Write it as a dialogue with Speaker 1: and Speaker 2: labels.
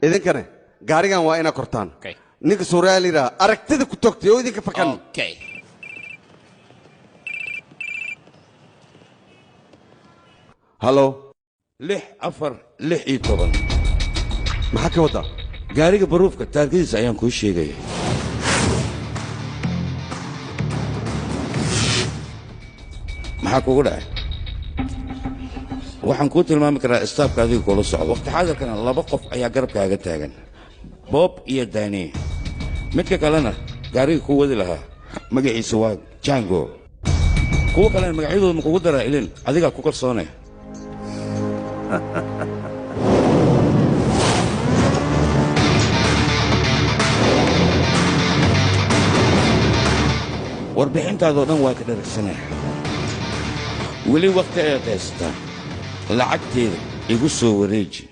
Speaker 1: إذن كان غاريغان وانا كورتان نيك سوريالي را أركتد كتوكتي أو إذن كفكان
Speaker 2: اوكي
Speaker 1: هالو
Speaker 3: لح أفر لح إيطبان
Speaker 1: ما حكي وضع
Speaker 3: غاريغ بروفك تاركيز أيام كل شيء جاي maxaa kugu dhacay waxaan ku tilmaami karaa istaafka adiga kula socdo waqti xaadirkan laba qof ayaa garabkaaga taagan Bob iyo Danny midka kalena gaariga ku wadi lahaa magaciisa waa Django kuwa kalena magacyadooda ma kugu daraa ilin adiga ku kalsoonay warbixintaadoo dhan waa ka dharagsanay ولي وقت يا تستا لعقتي يقصوا وريجي